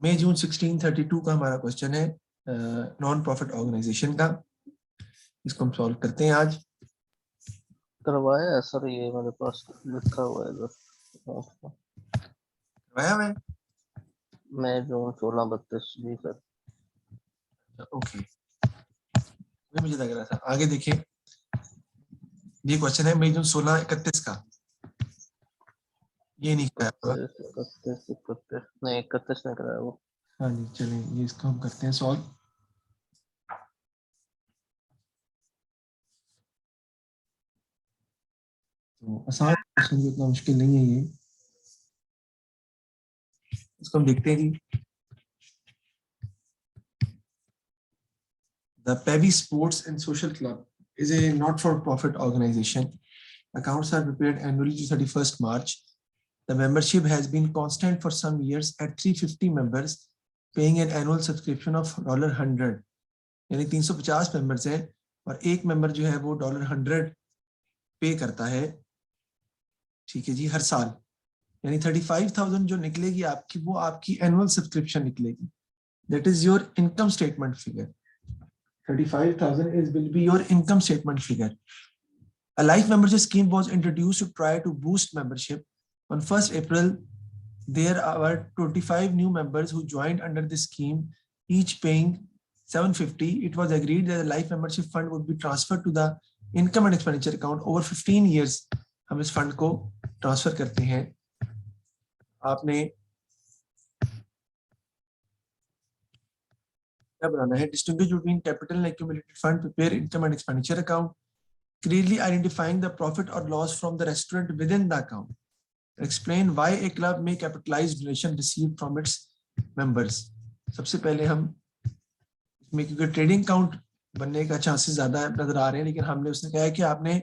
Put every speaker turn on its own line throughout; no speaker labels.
मई जून 1632 का हमारा क्वेश्चन है नॉन प्रॉफिट ऑर्गेनाइजेशन का। इसको हम सॉल्व करते हैं आज।
करवाया है सर, ये मेरे पास लिखा हुआ है इधर।
करवाया हुआ है?
मैं जून 1632 जी सर।
ओके, मुझे लग रहा था। आगे देखिए, ये क्वेश्चन है मई जून 1631 का। ये नहीं कराया होगा।
31 नहीं, 31 नहीं कराया वो।
हाँ जी, चलिए ये इसको हम करते हैं सॉल्व। तो आसान क्वेश्चन, इतना मुश्किल नहीं है ये। इसको हम देखते हैं जी। The Pevy Sports and Social Club is a not-for-profit organization. Accounts are prepared annually to 31st March. The membership has been constant for some years at 350 members, paying an annual subscription of $100. यानी 350 members हैं और एक member जो है वो $100 पे करता है। ठीक है जी, हर साल। यानी 35,000 जो निकलेगी आपकी, वो आपकी एनुअल सब्सक्रिप्शन निकलेगी। That is your income statement figure. 35,000 is will be your income statement figure. A life membership scheme was introduced to try to boost membership. On 1st April, there are 25 new members who joined under this scheme, each paying $750. It was agreed that the life membership fund would be transferred to the income and expenditure account over 15 years. हम इस fund को transfer करते हैं। आपने क्या बनाना है? Distinguish between capital and accumulated fund, prepare income and expenditure account, clearly identifying the profit or loss from the restaurant within the account. Explain why a club may capitalize donation received from its members. सबसे पहले हम इसमें, क्योंकि trading account बनने का chances ज्यादा नजर आ रहे हैं, लेकिन हमने उसने कहा है कि आपने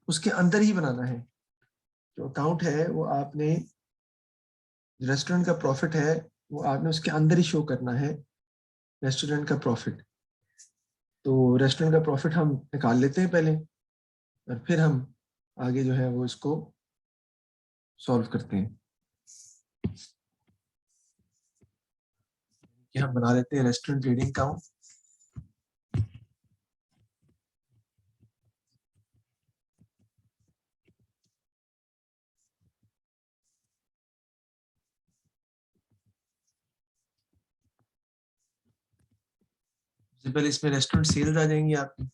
उसके अंदर ही बनाना है। जो अकाउंट है वो आपने, रेस्टोरेंट का प्रॉफिट है वो आपने उसके अंदर ही शो करना है, रेस्टोरेंट का प्रॉफिट। तो रेस्टोरेंट का प्रॉफिट हम निकाल लेते हैं पहले, और फिर हम आगे जो है वो इसको सॉल्व करते हैं। कि हम बना लेते हैं रेस्टोरेंट ट्रेडिंग अकाउंट। सबसे पहले इसमें रेस्टोरेंट सेल्स आ जाएंगी आपकी।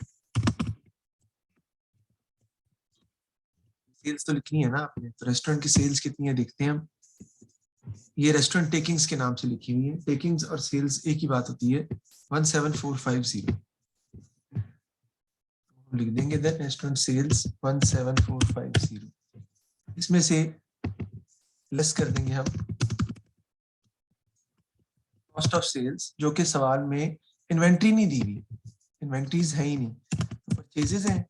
सेल्स तो लिखनी है ना आपने, तो रेस्टोरेंट की सेल्स कितनी है देखते हैं हम। ये रेस्टोरेंट टेकिंग्स के नाम से लिखी हुई है। टेकिंग्स और सेल्स एक ही बात होती है। 17450 लिख देंगे। देन रेस्टोरेंट सेल्स 17450, इसमें से लेस कर देंगे हम कॉस्ट ऑफ सेल्स, जो कि सवाल में इन्वेंट्री नहीं दी हुई, इन्वेंट्रीज है ही नहीं, परचेजेस हैं।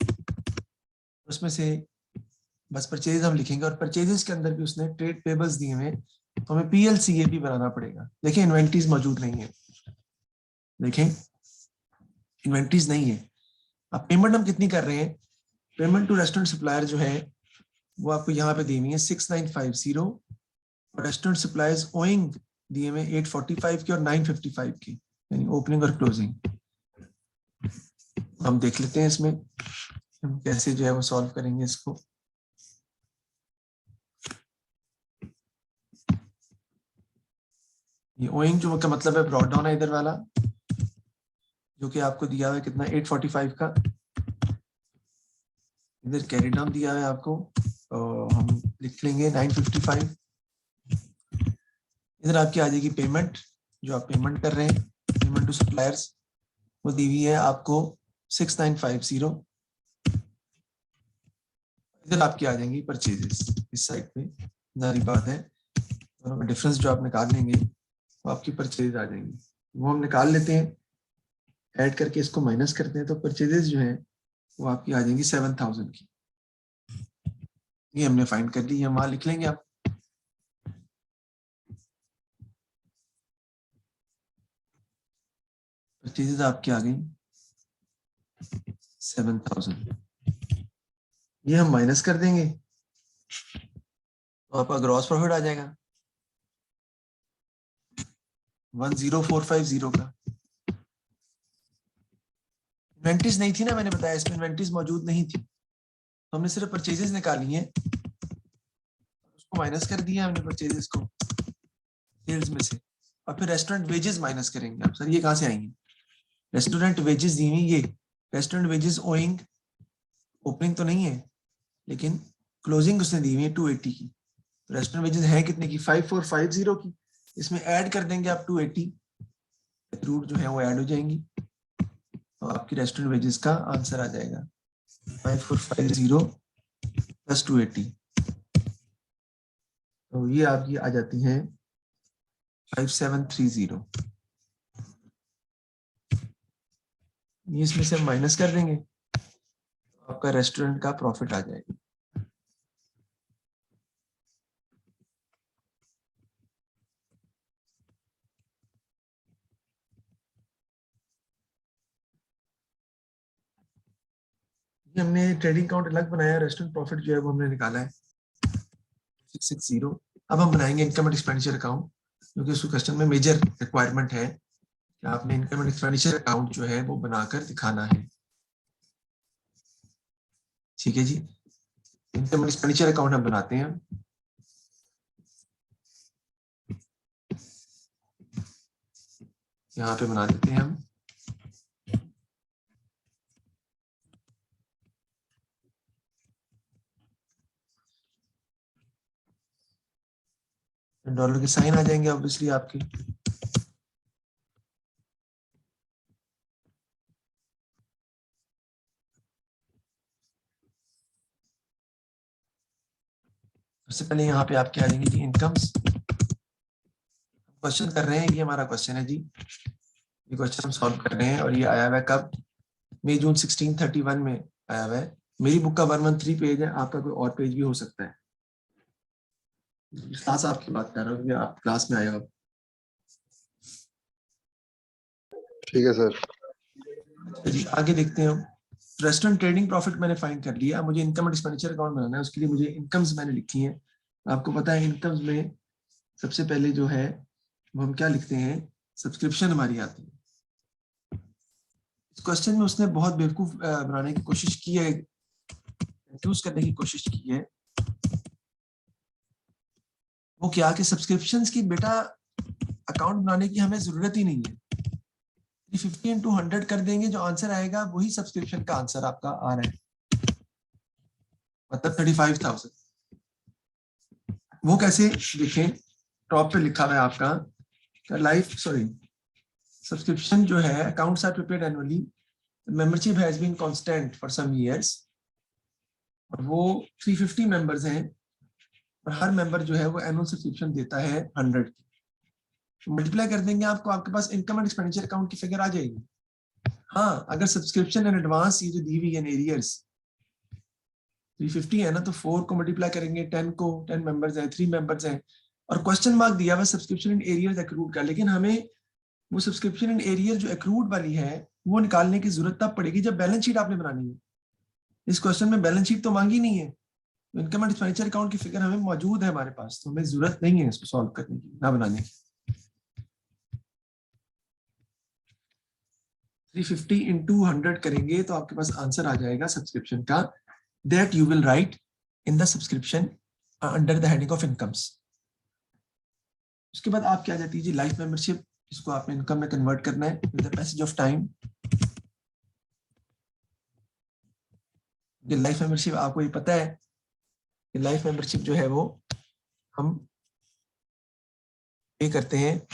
उसमें से बस परचेज हम लिखेंगे, और परचेजेस के अंदर भी उसने ट्रेड पेबल्स दिए हुए, तो हमें पीएलसीए भी बनाना पड़ेगा। देखिए इन्वेंट्रीज मौजूद नहीं है, देखें इन्वेंट्रीज नहीं है। अब पेमेंट हम कितनी कर रहे हैं? पेमेंट टू रेस्टोरेंट सप्लायर जो है वो आपको यहाँ पे दी हुई है 6950, और रेस्टोरेंट सप्लायर्स ओइंग दिए हुए 845 के और 955 के, यानी ओपनिंग और क्लोजिंग। हम देख लेते हैं इसमें हम कैसे जो है वो सॉल्व करेंगे इसको। ये ओइंग जो का मतलब है ब्रॉड डाउन है इधर वाला, जो कि आपको दिया हुआ है कितना 845 का। इधर कैरी डाउन दिया है आपको, तो हम लिख लेंगे 955। इधर आपकी आ जाएगी पेमेंट, जो आप पेमेंट कर रहे हैं, पेमेंट टू सप्लायर्स, वो दी हुई है आपको 6950। इधर आपकी आ जाएंगी परचेजेस इस साइड पे, जारी बात है। दोनों का डिफरेंस जो आप निकाल लेंगे वो आपकी परचेज आ जाएंगी। वो हम निकाल लेते हैं, ऐड करके इसको माइनस करते हैं, तो परचेजेस जो है वो आपकी आ जाएंगी 7000 की। ये हमने फाइंड कर ली, हम वहां लिख लेंगे आप। परचेजेस आपकी आ गई 7000, ये हम माइनस कर देंगे तो आपका ग्रॉस प्रॉफिट आ जाएगा 10450 का। इन्वेंटरीज नहीं थी ना, मैंने बताया इसमें इन्वेंटरीज मौजूद नहीं थी, तो हमने सिर्फ परचेजेस निकाली हैं, उसको माइनस कर दिया हमने परचेजेस को सेल्स में से, और फिर रेस्टोरेंट वेजेस माइनस करेंगे। आप सर ये कहाँ से आएंगे? रेस्टोरेंट वेजेस दी हुई, ये रेस्टोरेंट वेजेस ओइंग ओपनिंग तो नहीं है, लेकिन क्लोजिंग उसने दी हुई है 280 की। रेस्टोरेंट वेजेस है कितने की? 5450 की। इसमें ऐड कर देंगे आप 280, रूट जो है वो ऐड हो जाएंगी, तो आपकी रेस्टोरेंट वेजेस का आंसर आ जाएगा 5450 प्लस 280, तो ये आपकी आ जाती है 5730। ये इसमें से हम माइनस कर देंगे, तो आपका रेस्टोरेंट का प्रॉफिट आ जाएगा। हमने ट्रेडिंग अकाउंट अलग बनाया, रेस्टोरेंट प्रॉफिट जो है वो हमने निकाला है 660। अब हम बनाएंगे इनकम एंड एक्सपेंडिचर अकाउंट, क्योंकि उसको क्वेश्चन में मेजर रिक्वायरमेंट है कि आपने इनकम एंड एक्सपेंडिचर अकाउंट जो है वो बनाकर दिखाना है। ठीक है जी, इनकम एंड एक्सपेंडिचर अकाउंट हम बनाते हैं। यहाँ पे बना देते हैं हम। डॉलर के साइन आ जाएंगे ऑब्वियसली आपके। सबसे पहले यहाँ पे आपके आ जाएंगे जी इनकम्स। क्वेश्चन कर रहे हैं, ये हमारा क्वेश्चन है जी, ये क्वेश्चन हम सॉल्व कर रहे हैं, और ये आया हुआ है कब? मई जून 1631 में आया हुआ है। मेरी बुक का 113 पेज है, आपका कोई और पेज भी हो सकता है। क्लास आपकी बात कर रहा हूँ, आप क्लास में आए हो।
ठीक है सर।
जी आगे देखते हैं हम। रेस्टोरेंट ट्रेडिंग प्रॉफिट मैंने फाइंड कर लिया, मुझे इनकम एंड एक्सपेंडिचर अकाउंट बनाना है, उसके लिए मुझे इनकम्स मैंने लिखी हैं। आपको पता है इनकम्स में सबसे पहले जो है वो हम क्या लिखते हैं? सब्सक्रिप्शन हमारी आती है। इस क्वेश्चन में उसने बहुत बेवकूफ बनाने की कोशिश की है, कंफ्यूज करने की कोशिश की है। वो क्या कि सब्सक्रिप्शंस की बेटा अकाउंट बनाने की हमें जरूरत ही नहीं है। 50 into 100 कर देंगे, जो आंसर आएगा वही सब्सक्रिप्शन का आंसर आपका आ रहा है, मतलब 35,000। वो कैसे देखें? टॉप पे लिखा हुआ है आपका लाइफ सब्सक्रिप्शन जो है, accounts are prepared annually, membership has been constant for some years, और वो 350 मेंबर्स हैं, और हर मेंबर जो है वो एनुअल सब्सक्रिप्शन देता है 100 की। मल्टीप्लाई कर देंगे आपको, आपके पास इनकम एंड एक्सपेंडिचर अकाउंट की फिगर आ जाएगी। हाँ, अगर सब्सक्रिप्शन इन एडवांस ये जो दी हुई है एरियर्स 350 है ना, तो 4 को मल्टीप्लाई करेंगे 10 को, 10 मेंबर्स हैं, 3 मेंबर्स हैं, और क्वेश्चन मार्क दिया हुआ सब्सक्रिप्शन इन एरियर्स एक्रूड का, लेकिन हमें वो सब्सक्रिप्शन इन एरियर जो एक्रूड वाली है वो निकालने की जरूरत तब पड़ेगी जब बैलेंस शीट आपने बनानी है। इस क्वेश्चन में बैलेंस शीट तो मांगी नहीं है, तो इनकम एंड एक्सपेंडिचर अकाउंट की फिगर हमें मौजूद है हमारे पास, तो हमें जरूरत नहीं है इसको सॉल्व करने की, ना बनाने की। 350 into 100 करेंगे तो आपके पास आंसर आ जाएगा सब्सक्रिप्शन का, that you will write in the subscription under the heading of incomes. उसके बाद आप क्या जाती है जी लाइफ मेंबरशिप, इसको आपने इनकम में कन्वर्ट करना है with the passage of time. ये लाइफ मेंबरशिप आपको ये पता है कि लाइफ मेंबरशिप जो है वो हम पे करते हैं,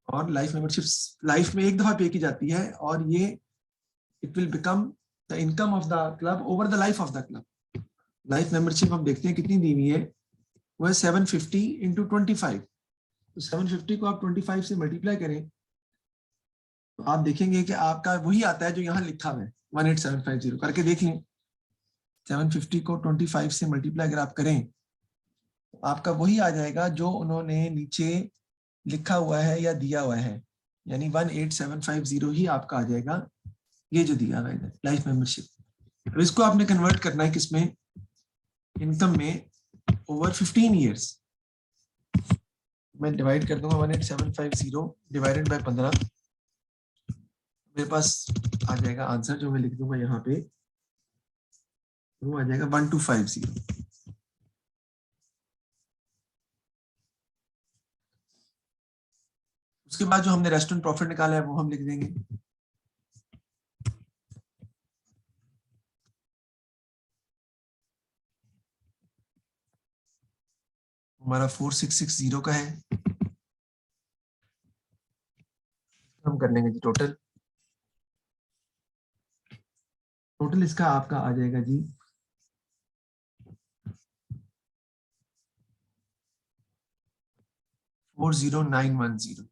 और लाइफ मेंबरशिप लाइफ में एक दफा पे की जाती है, और ये it will become the income of the club over the life of the club. Life membership हम देखते हैं कितनी दी हुई है, वो है 750 into 25। तो 750 को आप 25 से मल्टीप्लाई करें तो आप देखेंगे कि आपका वही आता है जो यहाँ लिखा हुआ है 18750, करके देख लें। 750 को 25 से मल्टीप्लाई अगर आप करें तो आपका वही आ जाएगा जो उन्होंने नीचे लिखा हुआ है या दिया हुआ है, यानी 18750 ही आपका आ जाएगा, ये जो दिया हुआ है लाइफ मेंबरशिप। अब इसको आपने कन्वर्ट करना है किसमें? इनकम में ओवर 15 ईयर्स। मैं डिवाइड कर दूंगा 18750 डिवाइडेड बाय 15, मेरे पास आ जाएगा आंसर जो मैं लिख दूंगा यहाँ पे, वो आ जाएगा 1250। उसके बाद जो हमने रेस्टोरेंट प्रॉफिट निकाला है वो हम लिख देंगे। हमारा 4660 का है, हम कर लेंगे जी टोटल। टोटल इसका आपका आ जाएगा जी 40910,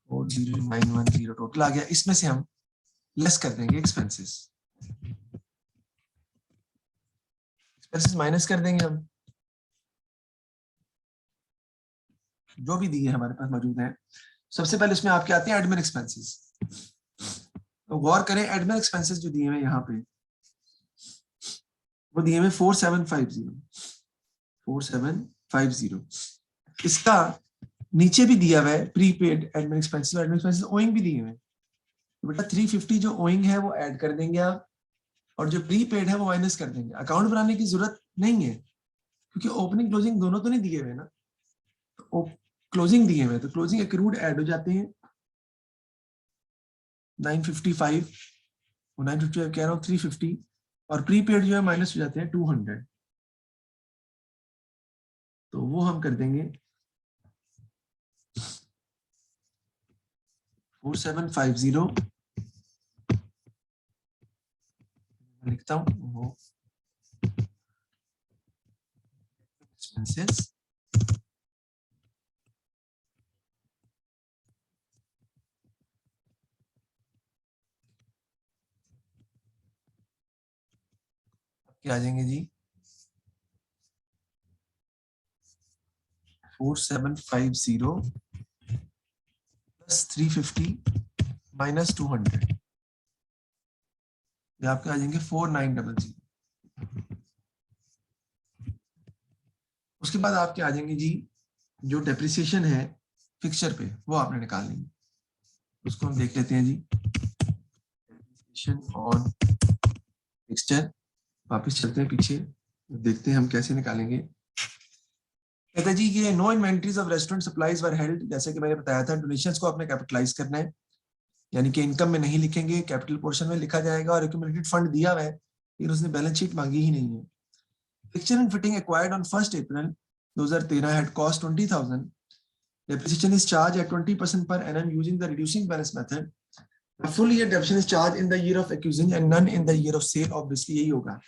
40910 टोटल आ गया। इसमें से हम लेस कर देंगे एक्सपेंसेस, एक्सपेंसेस माइनस कर देंगे हम, जो भी दिए हमारे पास मौजूद है। सबसे पहले इसमें आपके आते हैं एडमिन एक्सपेंसेस। तो गौर करें, एडमिन एक्सपेंसेस जो दिए हुए यहाँ पे वो दिए हुए 4750। इसका नीचे भी दिया हुआ है प्रीपेड एडमिन एक्सपेंसेस ओइंग भी दिए हुए हैं। तो बेटा 350 जो ओइंग है वो ऐड कर देंगे आप, और जो प्रीपेड है वो माइनस कर देंगे। अकाउंट बनाने की जरूरत नहीं है क्योंकि ओपनिंग क्लोजिंग दोनों तो नहीं दिए हुए ना, तो क्लोजिंग दिए हुए तो क्लोजिंग एक्रूड ऐड हो जाते हैं 955, वो 955 कह रहा हूँ 350, और प्रीपेड जो है माइनस हो जाते हैं 200। तो वो हम कर देंगे 4750, लिखता हूँ वो एक्सपेंसेस क्या आ जाएंगे जी 4750 प्लस 350 माइनस 200, ये आपके आ जाएंगे 4900। उसके बाद आपके आ जाएंगे जी जो डेप्रिसिएशन है फिक्सचर पे, वो आपने निकाल लेंगे। उसको हम देख लेते हैं जी, डेप्रिसिएशन ऑन फिक्सचर। वापस चलते हैं पीछे, देखते हैं हम कैसे निकालेंगे। कहते हैं जी ये no inventories of restaurant supplies were held, जैसे कि मैंने बताया था डोनेशंस को आपने कैपिटलाइज करना है, यानी कि इनकम में नहीं लिखेंगे, कैपिटल पोर्शन में लिखा जाएगा। और एक्यूमुलेटेड फंड दिया हुआ है लेकिन उसने बैलेंस शीट मांगी ही नहीं है। Fixture and fitting acquired on 1 April 2013 had cost 20,000. Depreciation is charged at 20% per annum using the reducing balance method. A full year depreciation is charged in the year of acquisition and none in the year of sale. Obviously यही होगा।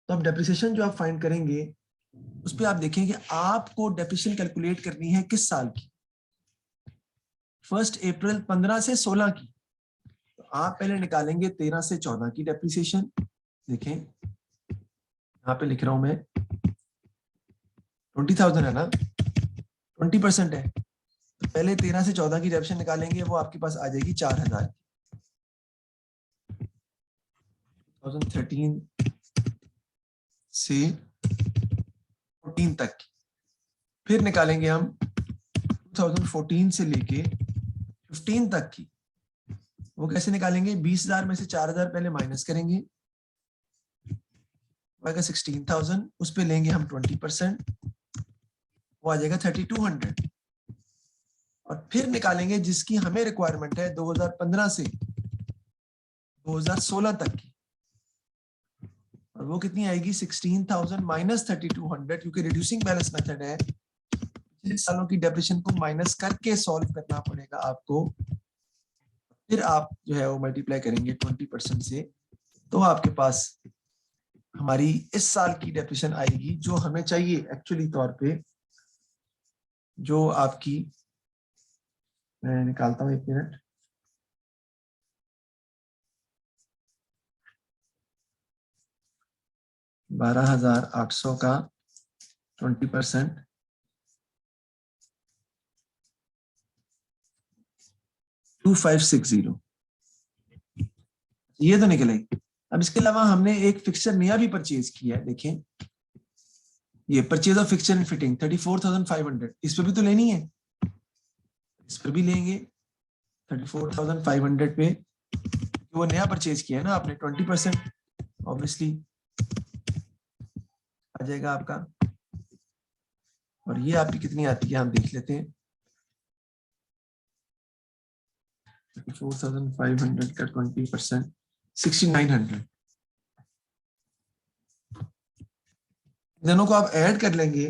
तो अब depreciation जो आप find करेंगे उस पे आप देखेंगे आपको डेप्रिसिएशन कैलकुलेट करनी है किस साल की, 1 अप्रैल 15 से 16 की। तो आप पहले निकालेंगे 13 से 14 की डेप्रिसिएशन। देखें यहाँ पे लिख रहा हूं मैं 20,000 है ना, 20% है, तो पहले 13 से 14 की डेप्रिसिएशन निकालेंगे, वो आपके पास आ जाएगी 4000 की। 2013 से 14 तक की। फिर निकालेंगे हम 2014 से लेके 15 तक की। वो कैसे निकालेंगे, 20,000 में से 4,000 पहले माइनस करेंगे, 16,000, उस पे लेंगे हम 20%, वो आ जाएगा 3200। और फिर निकालेंगे जिसकी हमें रिक्वायरमेंट है 2015 से 2016 तक की, और वो कितनी आएगी 16,000 माइनस 3200, क्योंकि रिड्यूसिंग बैलेंस मेथड है, पिछले सालों की डेप्रिसिएशन को माइनस करके सॉल्व करना पड़ेगा आपको। फिर आप जो है वो मल्टीप्लाई करेंगे 20% से, तो आपके पास हमारी इस साल की डेप्रिसिएशन आएगी जो हमें चाहिए एक्चुअली तौर पे, जो आपकी, मैं निकालता हूं 1 मिनट, $12,800 का 20%, 2560, ये तो निकलेगी। अब इसके अलावा हमने एक फिक्सचर नया भी परचेज किया है, देखें ये purchase of fixture and fitting 34,500, इस पे भी तो लेनी है, इस पर भी लेंगे 34,500 पे, वो नया परचेज किया है ना आपने, 20% ऑब्वियसली आ जाएगा आपका। और ये आपकी कितनी आती है हम देख लेते हैं, 34,500 का 20% 6,900। दोनों को आप ऐड कर लेंगे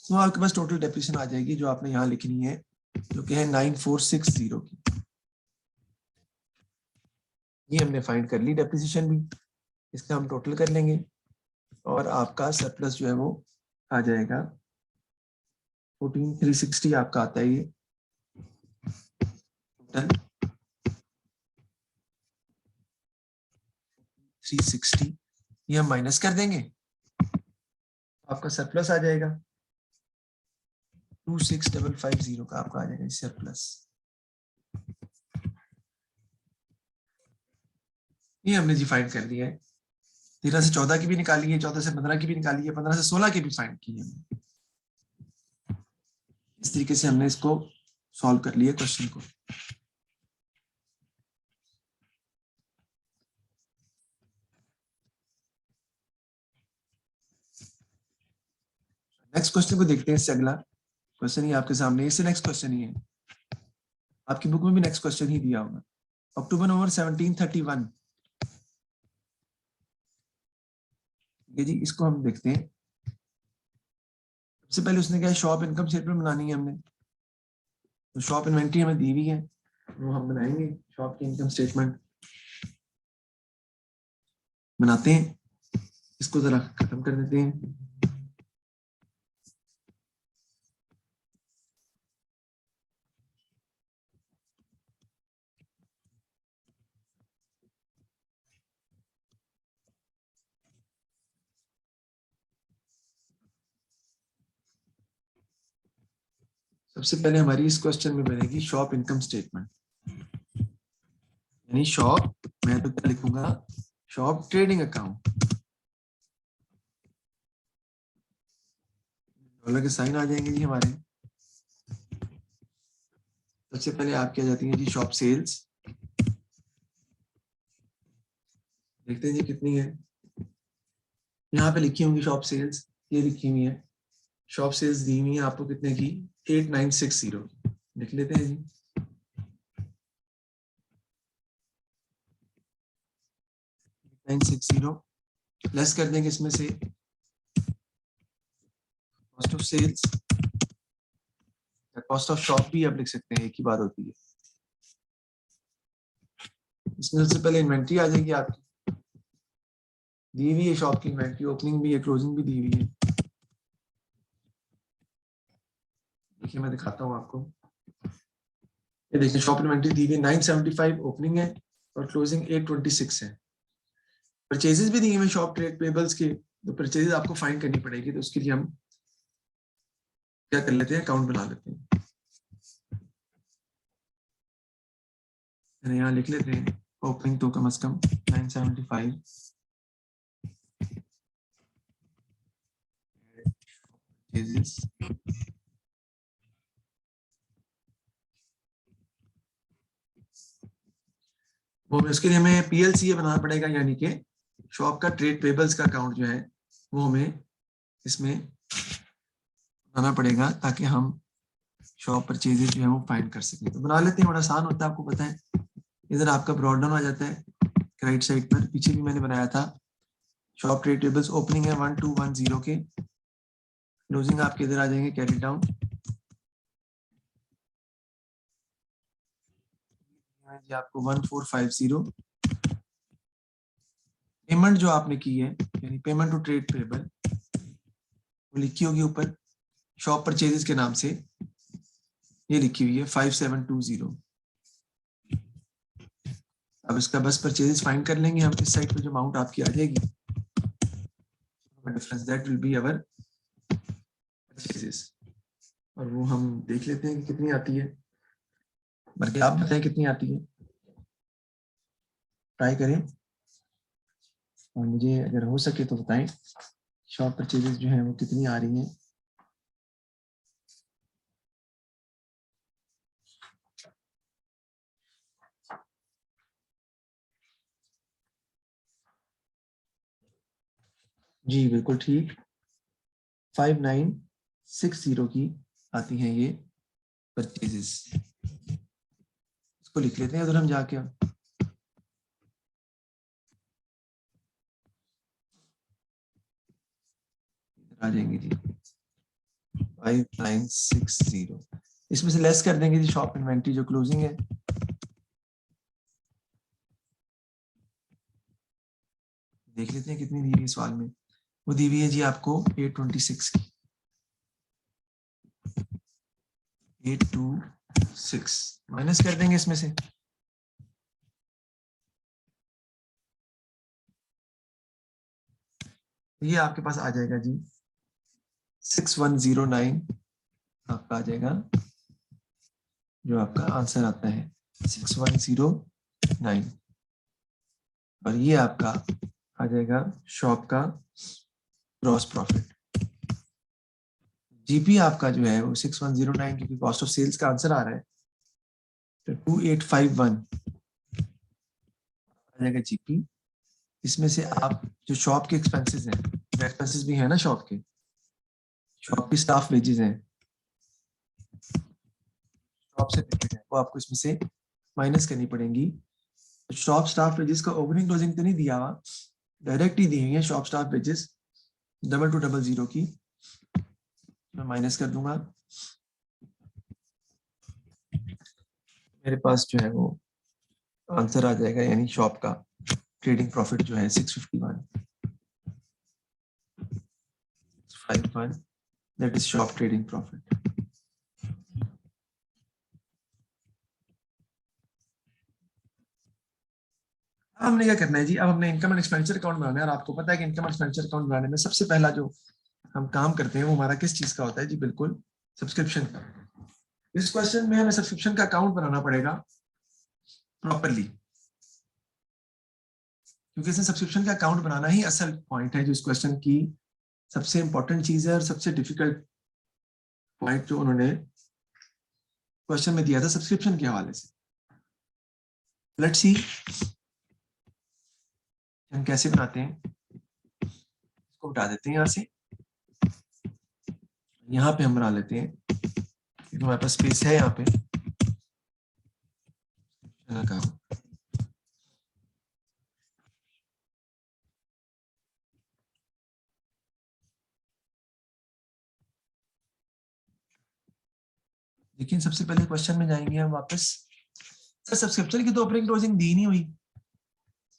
तो आपके पास टोटल डेप्रिसिएशन आ जाएगी जो आपने यहाँ लिखनी है, जो कि है 9460 की। ये हमने फाइंड कर ली डेप्रिसिएशन भी, इसका हम टोटल कर लेंगे और आपका सरप्लस जो है वो आ जाएगा 14,360 आपका आता है ये टोटल 360, ये हम माइनस कर देंगे, आपका सरप्लस आ जाएगा 26,550 का आपका आ जाएगा सरप्लस। ये हमने जी फाइंड कर लिया है, 13 से 14 की भी निकाली है, 14 से 15 की भी निकाली है, 15 से 16 की भी फाइंड की है। इस तरीके से हमने इसको सॉल्व कर लिया क्वेश्चन को। नेक्स्ट क्वेश्चन को देखते हैं, इससे अगला क्वेश्चन ही आपके सामने, इससे नेक्स्ट क्वेश्चन ही है, आपकी बुक में भी नेक्स्ट क्वेश्चन ही दिया होगा। अक्टूबर नवंबर 1731, ये जी इसको हम देखते हैं। सबसे पहले उसने क्या शॉप इनकम स्टेटमेंट बनानी है हमने, तो शॉप इन्वेंट्री हमें दी हुई है, वो हम बनाएंगे, शॉप की इनकम स्टेटमेंट बनाते हैं, इसको जरा खत्म कर देते हैं। सबसे पहले हमारी इस क्वेश्चन में बनेगी शॉप इनकम स्टेटमेंट, यानी शॉप, मैं तो क्या लिखूंगा, शॉप ट्रेडिंग अकाउंट, डॉलर के साइन आ जाएंगे जी हमारे। सबसे पहले आपकी आ जाती है जी शॉप सेल्स, देखते हैं जी कितनी है, यहाँ पे लिखी होंगी शॉप सेल्स, ये लिखी हुई है, शॉप सेल्स दी हुई है आपको कितने की, 8960, लिख लेते हैं जी। लेस कर देंगे इसमें से cost of sales, cost of shop भी आप लिख सकते हैं, एक ही बात होती है। इसमें सबसे पहले इन्वेंट्री आ जाएगी आपकी, दी हुई है शॉप की इन्वेंट्री, ओपनिंग भी है क्लोजिंग भी दी हुई है। देखिए मैं दिखाता हूँ आपको, ये देखिए शॉप इन्वेंट्री दी हुई है 975 ओपनिंग है और क्लोजिंग 826 है। परचेजेस भी दी हुई शॉप ट्रेड पेबल्स के, तो परचेजेस आपको फाइंड करनी पड़ेगी, तो उसके लिए हम क्या कर लेते हैं, अकाउंट बना लेते हैं, यहाँ लिख लेते हैं ओपनिंग तो कम से कम 975 परचेजेस, वो उसके लिए हमें पीएलसीए बनाना पड़ेगा, यानी कि शॉप का ट्रेड पेबल्स का अकाउंट जो है वो हमें इसमें बनाना पड़ेगा, ताकि हम शॉप परचेजेस जो है वो फाइंड कर सकें। तो बना लेते हैं, बड़ा आसान होता है, आपको पता है। इधर आपका ब्रॉड डाउन आ जाता है राइट साइड पर, पीछे भी मैंने बनाया था, शॉप ट्रेड टेबल्स ओपनिंग है 1210 के, क्लोजिंग आपके इधर आ जाएंगे कैरी डाउन, आपको 1450। पेमेंट जो आपने की है, यानी पेमेंट टू ट्रेड पेबल, वो लिखी होगी ऊपर शॉप परचेजेस के नाम से, ये लिखी हुई है 5720। अब इसका बस परचेजेस फाइंड कर लेंगे हम, इस साइड पर जो अमाउंट आपकी आ जाएगी, difference that will be our purchases, और वो हम देख लेते हैं कि कितनी आती है, बल्कि आप बताएं कितनी आती है, ट्राई करें और मुझे अगर हो सके तो बताएं। शॉप परचेजेस जो है वो कितनी आ रही हैं। जी बिल्कुल ठीक, 5960 की आती हैं ये परचेजेस। इसको लिख लेते हैं उधर हम जाके, आ जाएंगे जी 5960। इसमें से लेस कर देंगे जी शॉप इन्वेंट्री जो क्लोजिंग है। देख लेते हैं कितनी दी हुई है सवाल में। वो दी हुई है जी आपको 826 की, 826 माइनस कर देंगे इसमें से। ये आपके पास आ जाएगा जी 6109 आपका आ जाएगा, जो आपका आंसर आता है 6109। और ये आपका आ जाएगा शॉप का ग्रॉस प्रॉफिट। जीपी आपका जो है वो 6109, क्योंकि कॉस्ट ऑफ सेल्स का आंसर आ रहा है, तो 2851 आ जाएगा जीपी। इसमें से आप जो शॉप के एक्सपेंसेस हैं, जो एक्सपेंसेस भी है ना शॉप के, शॉप की स्टाफ वेजेस हैं, शॉप से पेमेंट है, वो आपको इसमें से माइनस करनी पड़ेंगी। शॉप स्टाफ वेजेस का ओपनिंग क्लोजिंग तो नहीं दिया हुआ, डायरेक्ट ही दी हुई है शॉप स्टाफ वेजेस 2200 की। मैं माइनस कर दूंगा, मेरे पास जो है वो आंसर आ जाएगा, यानी शॉप का ट्रेडिंग प्रॉफिट जो है 651, that is shop trading profit. अब हमने क्या करना है जी, अब हमने इनकम एंड एक्सपेंडिचर अकाउंट बनाना है। और आपको पता है कि इनकम एंड एक्सपेंडिचर अकाउंट बनाने में सबसे पहला जो हम काम करते हैं वो हमारा किस चीज का होता है जी, बिल्कुल सब्सक्रिप्शन का। इस क्वेश्चन में हमें सब्सक्रिप्शन का अकाउंट बनाना पड़ेगा प्रॉपरली, क्योंकि इसमें सब्सक्रिप्शन का अकाउंट बनाना ही असल पॉइंट है, जो इस क्वेश्चन की सबसे इंपॉर्टेंट चीज है और सबसे डिफिकल्ट पॉइंट जो उन्होंने क्वेश्चन में दिया था सब्सक्रिप्शन के हवाले से। लेट्स सी हम कैसे बनाते हैं। इसको हटा देते हैं यहाँ से, यहाँ पे हम बना लेते हैं, क्योंकि हमारे पास स्पेस है यहाँ पे। लेकिन सबसे पहले क्वेश्चन में जाएंगे हम वापस। सर सब्सक्रिप्शन की तो ओपनिंग क्लोजिंग दी नहीं हुई,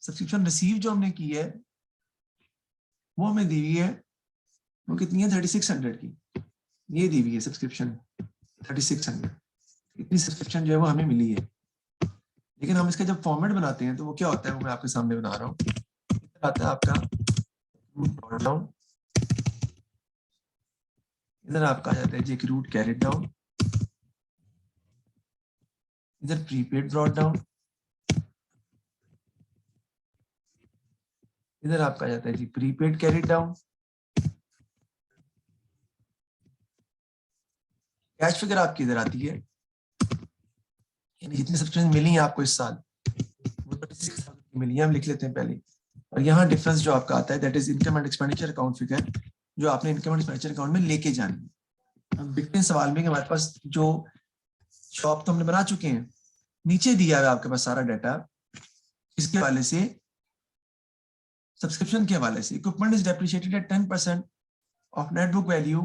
सब्सक्रिप्शन रिसीव जो हमने की है वो हमें दी हुई है, वो कितनी है 3600 की, ये दी हुई है सब्सक्रिप्शन 3600। इतनी सब्सक्रिप्शन जो है वो हमें मिली है। लेकिन हम इसका जब फॉर्मेट बनाते हैं तो वो क्या होता है, वो मैं आपके सामने बना रहा हूँ। आता है आपका ड्रॉ डाउन, इधर आपका आ जाता है जी रूट कैरेट डाउन, इधर प्रीपेड ड्रॉ डाउन, इधर आपका आ जाता है जी prepaid caret down. Cash figure आपकी इधर आती है, यानी जितनी सब्सक्रिप्शन मिली है आपको इस साल वो 36,000 की मिली है, हम लिख लेते हैं पहले। और यहाँ डिफरेंस जो आपका आता है that is income and expenditure account figure, जो आपने इनकम एंड एक्सपेंडिचर अकाउंट में लेके जानी है। हम देखते हैं सवाल में कि हमारे पास जो शॉप तो हमने बना चुके हैं, नीचे दिया है आपके पास सारा डाटा इसके हवाले से, सब्सक्रिप्शन के हवाले से। Equipment is depreciated at 10% of net book value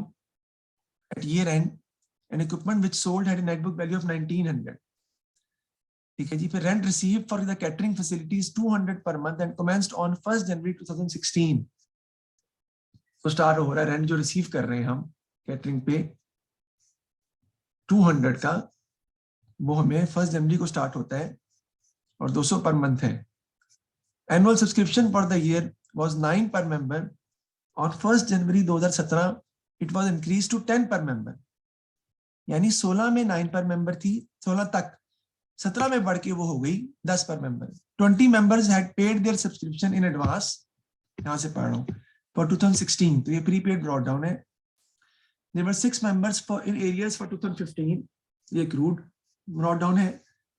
at year end, and equipment which sold had a net book value of 1900। ठीक है जी। फिर rent receive for the catering facilities 200 per month and commenced on 1 January 2016। तो start हो रहा है rent जो receive कर रहे हैं हम कैटरिंग पे 200 का, वो हमें 1 जनवरी को स्टार्ट होता है और 200 पर मंथ है। Annual subscription for the year was 9 per member, on 1 January 2017 it was increase to 10 per member. यानी 16 में 9 पर मेंबर थी 16 तक, 17 में बढ़ के वो हो गई 10 per member. 20 members had paid their subscription in advance, यहां से पढ़ रहा हूं, for 2016, तो ये प्रीपेड ड्रॉट डाउन है. There were 6 members for in areas for 2015, ये accrued ड्रॉट डाउन है,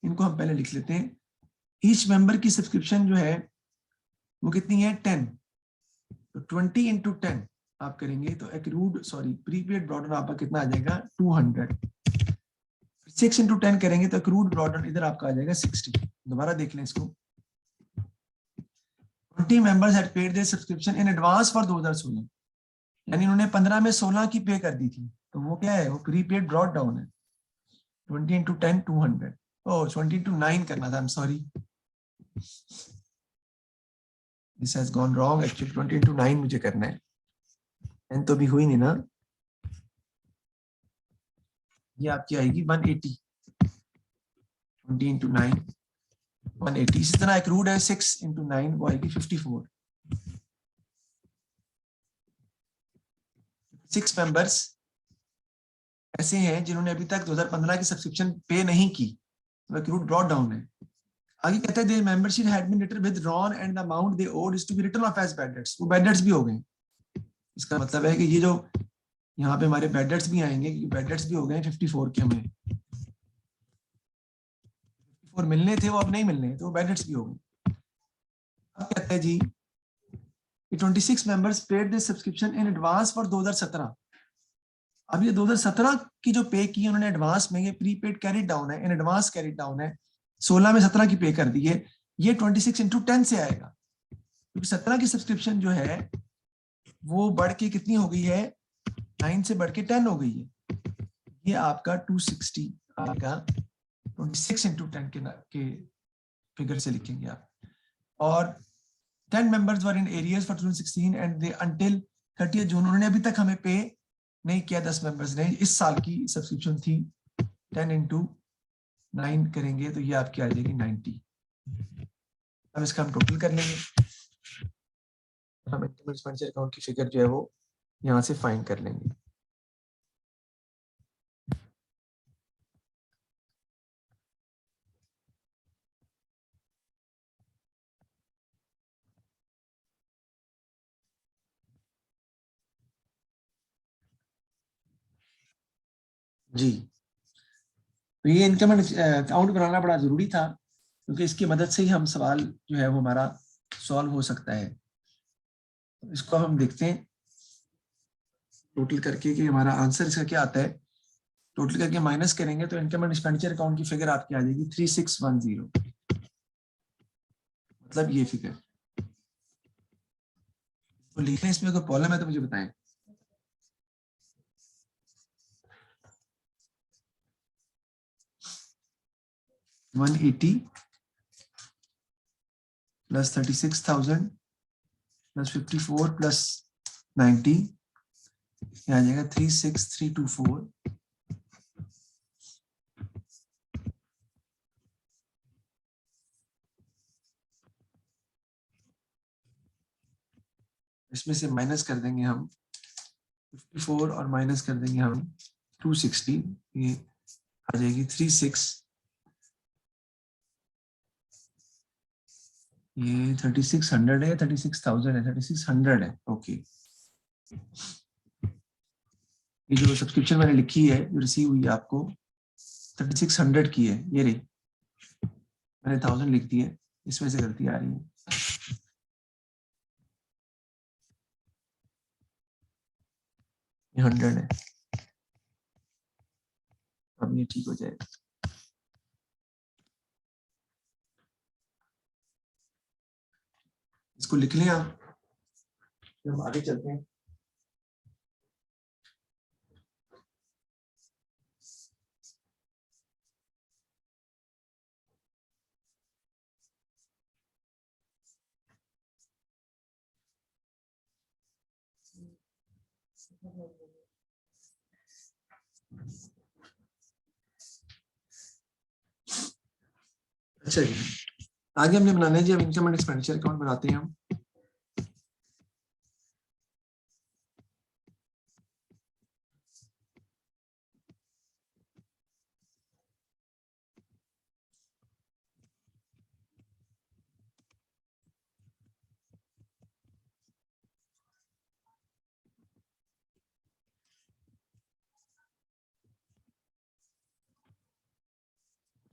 इनको हम पहले लिख लेते हैं. ईच मेंबर की सब्सक्रिप्शन जो है वो कितनी है 10, तो 20 into 10 आप करेंगे तो accrued प्रीपेड ड्रॉट डाउन आपका कितना आ जाएगा 200. 6 into 10 करेंगे तो accrued ड्रॉट डाउन इधर आपका आ जाएगा 60. दोबारा देख लें इसको. 20 members had paid their subscription in advance for 2016, यानी उन्होंने 15 में 16 की पे कर दी थी, तो वो क्या है, वो प्रीपेड ड्रॉट डाउन है. 20 into 10 200. Oh, 20 into 9 करना था, I'm sorry. This has gone wrong. Actually 20 into 9 मुझे करना है. 10 तो भी हुई नहीं ना. ये आपकी आएगी 180. 20 into 9 180. इसी तरह accrued है 6 into 9, वो आएगी 54. 6 मेंबर्स ऐसे हैं जिन्होंने अभी तक 2015 की सब्सक्रिप्शन पे नहीं की, वो accrued ड्रॉट डाउन है. आगे कहता है their membership had been later withdrawn and the amount they owed is to be written off as bad debts. वो bad debts भी हो गए. इसका मतलब है कि ये जो यहाँ पे हमारे bad debts भी आएंगे, क्योंकि bad debts भी हो गए 54 के, हमें 54 मिलने थे, वो अब नहीं मिलने, तो bad debts भी हो गए. अब कहता है जी 26 members paid their subscription in advance for 2017. अब ये 2017 की जो पे की उन्होंने एडवांस में, ये प्रीपेड कैरिड डाउन है, इन एडवांस कैरिड डाउन है. 16 में 17 की पे कर दी है, ये 26 into 10 से आएगा, क्योंकि 17 की सब्सक्रिप्शन जो है वो बढ़ के कितनी हो गई है, 9 से बढ़ के 10 हो गई है. ये आपका 260 आएगा. 26 into 10 के फिगर से लिखेंगे आप. और 10 members were in areas for 2016 and they until 30 जून, उन्होंने अभी तक हमें पे नहीं किया. 10 मेंबर्स ने, इस साल की सब्सक्रिप्शन थी. 10 into 9 करेंगे तो ये आपकी आ जाएगी 90. अब इसका हम टोटल कर लेंगे. हम इनकम एक्सपेंडिचर अकाउंट की फिगर जो है वो यहाँ से फाइंड कर लेंगे. जी, तो ये इनकम अकाउंट बनाना बड़ा जरूरी था, क्योंकि इसकी मदद से ही हम सवाल जो है वो हमारा सॉल्व हो सकता है. तो इसको हम देखते हैं टोटल करके कि हमारा आंसर इसका क्या आता है. टोटल करके माइनस करेंगे तो इनकम एंड एक्सपेंडिचर अकाउंट की फिगर आपकी आ जाएगी 3610. मतलब ये फिगर तो लिखने, इसमें कोई प्रॉब्लम है तो मुझे बताएं. $180 plus 36,000 plus 54 plus 90, ये आ जाएगा 36324. इसमें से माइनस कर देंगे हम 54 और माइनस कर देंगे हम 260, ये आ जाएगी 36, ये 3600 है, 36,000 है, 3600 है. ओके, ये जो सब्सक्रिप्शन मैंने लिखी है जो रिसीव हुई है आपको 3600 की है, ये रही. मैंने 1000 लिख दी है, इसमें से गलती आ रही है. ये 100 है. अब ये ठीक हो जाएगा. इसको लिख लें आप, फिर हम आगे चलते हैं. अच्छा जी, आगे हमने बनाना है जी, अब इनकम एंड एक्सपेंडिचर अकाउंट बनाते हैं हम.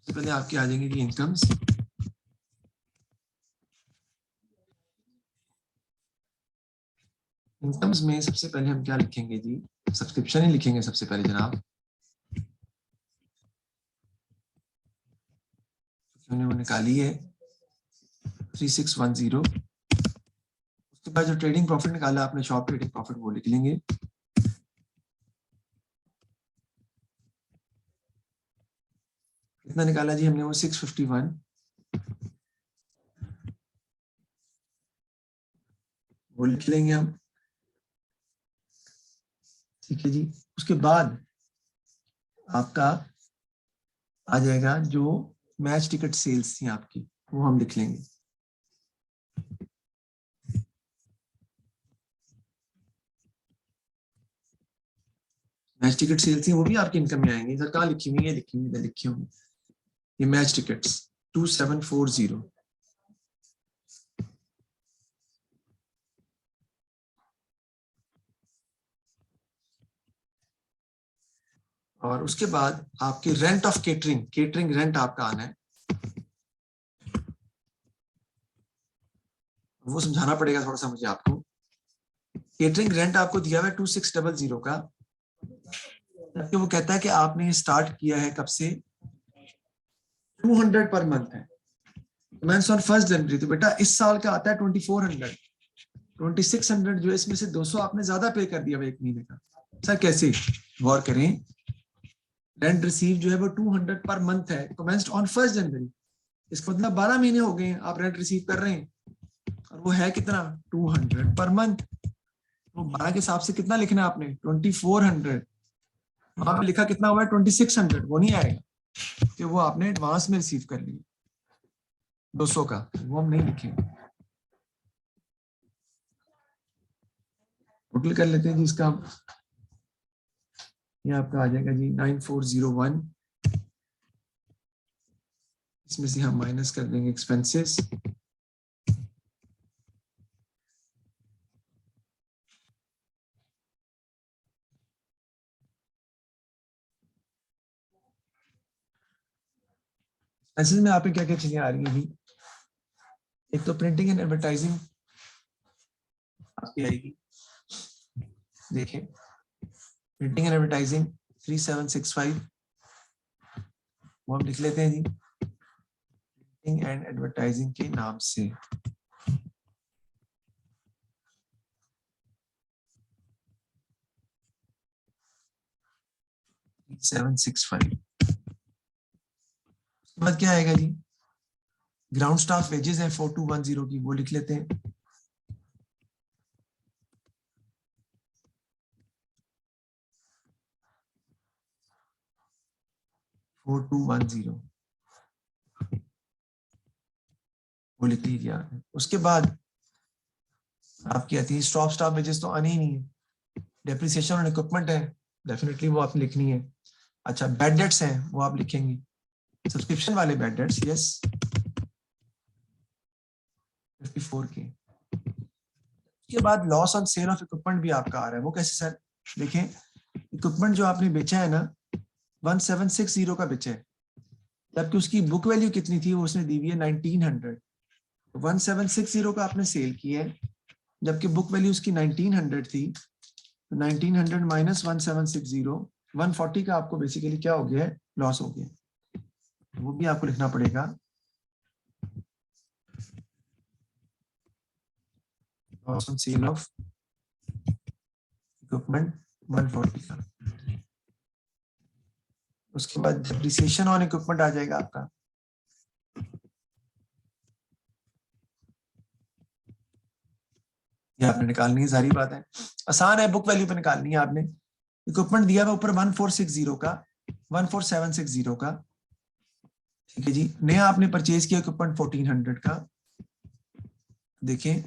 सबसे पहले आपकी आ जाएंगे कि इनकम्स। इनकम्स में सबसे पहले हम क्या लिखेंगे जी, सब्सक्रिप्शन ही लिखेंगे सबसे पहले जनाब। हमने वो निकाली है 3610। उसके बाद जो ट्रेडिंग प्रॉफिट निकाला आपने, शॉप ट्रेडिंग प्रॉफिट, वो लिख लेंगे। कितना निकाला जी हमने, वो 651, वो लिख लेंगे हम। ठीक है जी। उसके बाद आपका आ जाएगा जो मैच टिकट सेल्स थी आपकी, वो हम लिख लेंगे। मैच टिकट सेल्स थी, वो भी आपकी इनकम में आएंगी। सर कहाँ लिखी हुई है, लिखी हुई है, लिखी होंगी ये मैच टिकट्स 2740। और उसके बाद आपके rent of catering, catering rent आपका आना है, वो समझाना पड़ेगा थोड़ा सा मुझे आपको। केटरिंग रेंट आपको दिया हुआ है 2600 का, जबकि वो कहता है कि आपने ये स्टार्ट किया है कब से, 200 पर मंथ है। मैं ऑन 1 जनवरी, तो बेटा इस साल का आता है 2400। 2600 जो है, इसमें से 200 आपने ज्यादा पे कर दिया हुआ एक महीने का। सर कैसे, गौर करें। रेंट रिसीव जो है वो 200 पर मंथ है, कमेंस्ड ऑन 1 जनवरी। इसका मतलब 12 महीने हो गए आप रेंट रिसीव कर रहे हैं, और वो है कितना, 200 पर मंथ। तो 12 के हिसाब से कितना लिखना है आपने, 2400। वहां पे लिखा कितना हुआ है, 2600, वो नहीं आएगा कि वो आपने एडवांस में रिसीव कर लिया 200 का, वो हम नहीं लिखेंगे। टोटल कर लेते हैं जी इसका। ये आपका आ जाएगा जी 9401। इसमें से हम माइनस कर देंगे एक्सपेंसेस। एक्सपेंसेस में आप क्या क्या चीजें आ रही हैं जी, एक तो प्रिंटिंग एंड एडवर्टाइजिंग आपकी आएगी। देखिए प्रिंटिंग एंड एडवर्टाइजिंग 3765, वो हम लिख लेते हैं जी प्रिंटिंग एंड एडवर्टाइजिंग के नाम से। 3765। उसके बाद क्या आएगा जी, ग्राउंड स्टाफ वेजेस है 4210 की, वो लिख लेते हैं। वो लिख लीजिए आपने। उसके बाद आपकी आती है स्टाफ वेजेस, तो आनी ही नहीं है। डेप्रिसिएशन और इक्विपमेंट है, डेफिनेटली वो आपने लिखनी है। अच्छा बैड डेट्स हैं, वो आप लिखेंगे, सब्सक्रिप्शन वाले बैड डेट्स, यस 54 के। उसके बाद loss on sale of equipment भी आपका आ रहा है, वो कैसे सर, देखें इक्विपमेंट जो आपने बेचा है ना 1760 का बेचा है, जबकि उसकी बुक वैल्यू कितनी थी, वो उसने दी हुई है 1900। 1760 का आपने सेल किया है, जबकि बुक वैल्यू उसकी 1900 थी। तो 1900 माइनस 1760, 140 का आपको बेसिकली क्या हो गया है, लॉस हो गया। वो भी आपको लिखना पड़ेगा, loss on sale of equipment 140 का। उसके बाद डिप्रिसिएशन ऑन इक्विपमेंट आ जाएगा आपका, ये आपने निकालनी है, सारी बात है, आसान है, बुक वैल्यू पे निकालनी है आपने। इक्विपमेंट दिया हुआ ऊपर 1460 का, 14760 का, ठीक है जी। नया आपने परचेज किया इक्विपमेंट 1400 का, देखें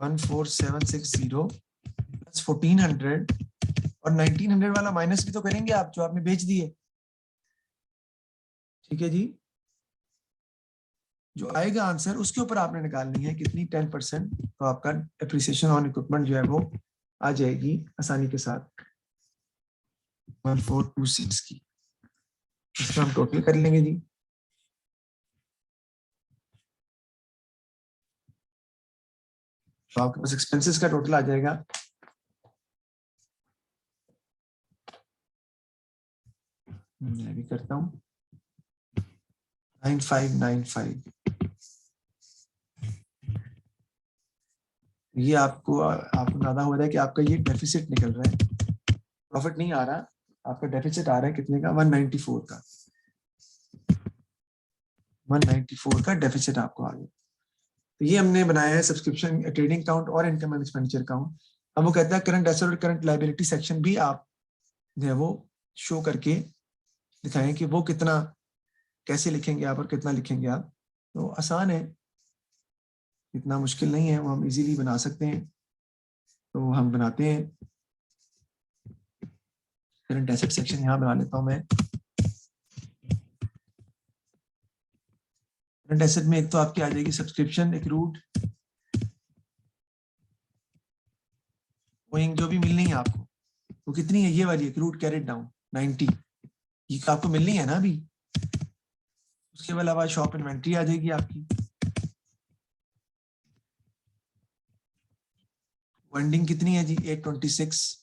14760 प्लस 1400 और 1900 वाला माइनस भी तो करेंगे आप, जो आपने बेच दिए, ठीक है जी। जो आएगा आंसर उसके ऊपर आपने निकालनी है कितनी, 10%, तो आपका एप्रिसिएशन ऑन इक्विपमेंट जो है वो आ जाएगी आसानी के साथ। 1426 की, इसमें हम टोटल कर लेंगे जी। तो आपके पास एक्सपेंसेस का टोटल आ जाएगा 9595। ये आपको अंदाजा हो रहा है कि आपका ये डेफिसिट निकल रहा है, प्रॉफिट नहीं आ रहा, आपका डेफिसिट आ रहा है कितने का, 194 का, 194 का डेफिसिट आपको आ गया। तो ये हमने बनाया है सब्सक्रिप्शन ट्रेडिंग अकाउंट और इनकम एंड एक्सपेंडिचर अकाउंट। अब वो कहता है करंट एसेट और करंट लायबिलिटी सेक्शन भी आप जो है वो शो करके दिखाएं कि वो कितना, कैसे लिखेंगे आप और कितना लिखेंगे आप। तो आसान है, इतना मुश्किल नहीं है, वो हम इजीली बना सकते हैं। तो हम बनाते हैं, करंट एसेट सेक्शन यहाँ बना लेता हूँ मैं। करंट एसेट में एक तो आपकी आ जाएगी सब्सक्रिप्शन एक्रूड, ओइंग जो भी मिलनी है आपको, वो कितनी है, ये वाली एक्रूड कैरेट डाउन 90, ये आपको मिलनी है ना अभी। उसके अलावा शॉप इन्वेंट्री आ जाएगी आपकी, वंडिंग कितनी है जी 826,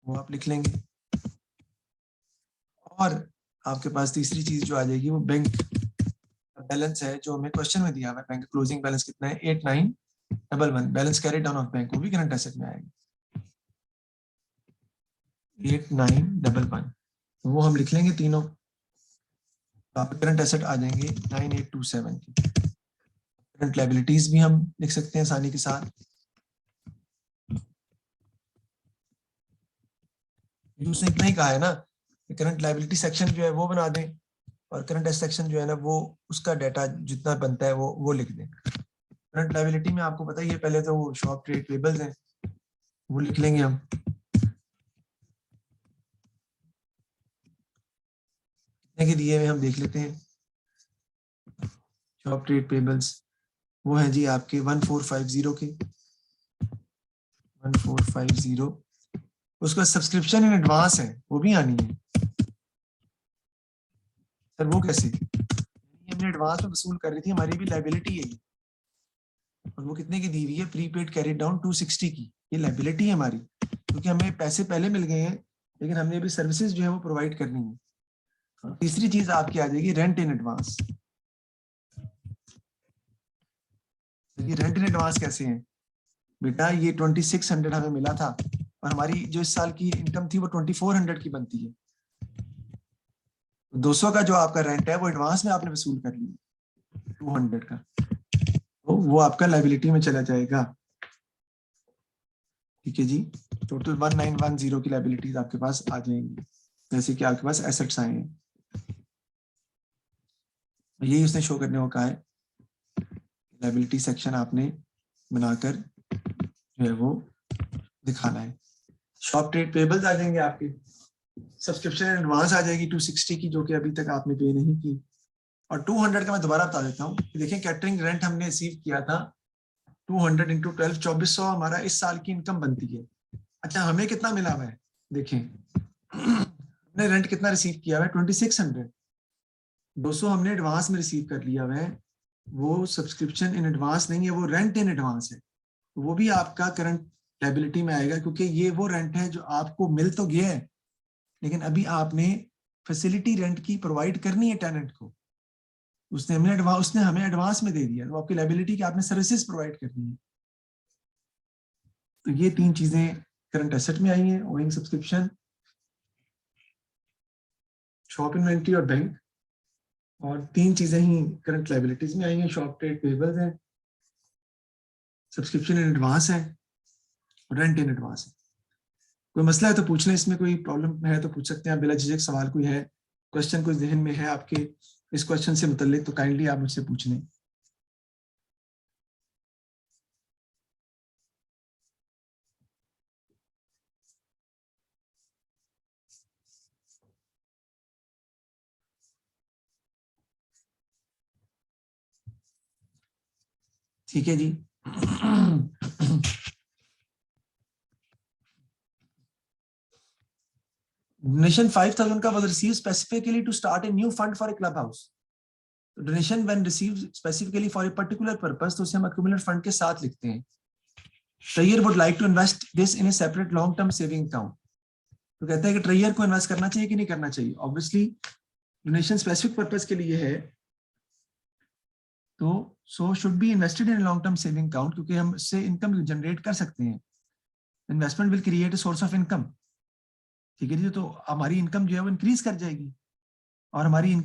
वो आप लिख लेंगे। और आपके पास तीसरी चीज जो आ जाएगी वो बैंक बैलेंस है, जो हमें क्वेश्चन में दिया हुआ है, बैंक क्लोजिंग बैलेंस कितना है 8911, balance carry down of bank, वो भी करंट एसेट में आएगा 8911, तो वो हम लिख लेंगे तीनों। तो आप करंट एसेट आ जाएंगे 9827 की। करंट लायबिलिटीज भी हम लिख सकते हैं आसानी के साथ, उसने इतना ही कहा है ना, करंट लायबिलिटी सेक्शन जो है वो बना दें और करंट एसेट सेक्शन जो है ना वो उसका डाटा जितना बनता है वो लिख दें। करंट लायबिलिटी में आपको पता ही है, पहले तो वो शॉप ट्रेड पेबल्स हैं, वो लिख लेंगे हम। कितने के दिए हुए हम देख लेते हैं, शॉप ट्रेड पेबल्स वो है जी आपके 1450 के, 1450। उसका सब्सक्रिप्शन इन एडवांस है, वो भी आनी है सर, वो कैसे, हमने एडवांस में वसूल कर रही थी, हमारी भी लायबिलिटी है ये, और वो कितने की दी हुई है, प्रीपेड कैरी डाउन 260 की, ये लायबिलिटी है हमारी, क्योंकि हमें पैसे पहले मिल गए हैं लेकिन हमने अभी सर्विसेज जो है वो प्रोवाइड करनी है। तीसरी चीज आपकी आ जाएगी रेंट इन एडवांस। ये रेंट इन एडवांस कैसे है बेटा, ये 2600 हमें मिला था और हमारी जो इस साल की इनकम थी वो 2400 की बनती है, 200 का जो आपका रेंट है वो एडवांस में आपने वसूल कर लिया 200 का, तो वो आपका लायबिलिटी में चला जाएगा। ठीक है जी, टोटल 1910 की लायबिलिटीज आपके पास आ जाएंगी, जैसे कि आपके पास एसेट्स आए हैं, यही उसने शो करने को कहा है। लायबिलिटी सेक्शन आपने बनाकर जो है वो दिखाना है। शॉप ट्रेड पेबल्स आ जाएंगे आपके, सब्सक्रिप्शन एडवांस आ जाएगी 260 की, जो कि अभी तक आपने पे नहीं की, और 200 का मैं दोबारा बता देता हूँ। देखिए कैटरिंग रेंट हमने रिसीव किया था 200 इंटू 12, 2400 हमारा इस साल की इनकम बनती है। अच्छा हमें कितना मिला हुआ है, देखें हमने रेंट कितना रिसीव किया हुआ है 2600, 200 हमने एडवांस में रिसीव कर लिया हुआ है, वो सब्सक्रिप्शन इन एडवांस नहीं है, वो रेंट इन एडवांस है, वो भी आपका करंट लायबिलिटी में आएगा, क्योंकि ये वो रेंट है जो आपको मिल तो गया है लेकिन अभी आपने फैसिलिटी रेंट की प्रोवाइड करनी है टेनेंट को, उसने हमें एडवांस में दे दिया, तो आपकी लायबिलिटी की आपने सर्विसेज प्रोवाइड करनी है। तो ये तीन चीजें करंट एसेट में आई हैं, ओइंग सब्सक्रिप्शन, शॉप इन्वेंट्री और बैंक, और तीन चीजें ही करंट लायबिलिटीज में आई हैं, शॉप ट्रेड पेबल्स हैं, सब्सक्रिप्शन इन एडवांस है, रेंट इन एडवांस है। कोई मसला है तो पूछ लें, इसमें कोई प्रॉब्लम है तो पूछ सकते हैं, बिला झिझक सवाल कोई है, क्वेश्चन कुछ जहन में है आपके इस क्वेश्चन से मुतल्लिक तो काइंडली आप मुझसे पूछ लें। ठीक है जी Donation 5,000 का was received specifically to start a new fund for a clubhouse. Donation when received specifically for a particular purpose, तो उसे हम accumulated fund के साथ लिखते हैं. Treyer would like to invest this in a separate long-term saving account. तो कहता है कि ट्रेयर को इन्वेस्ट करना चाहिए कि नहीं करना चाहिए. ऑब्वियसली डोनेशन स्पेसिफिक पर्पस के लिए है, तो so should be invested in long term saving account, क्योंकि हम इससे इनकम जनरेट कर सकते हैं. Investment will create a source of income. ठीक है जी, तो हमारी इनकम जो है वो इंक्रीज कर जाएगी और हमारी इनकम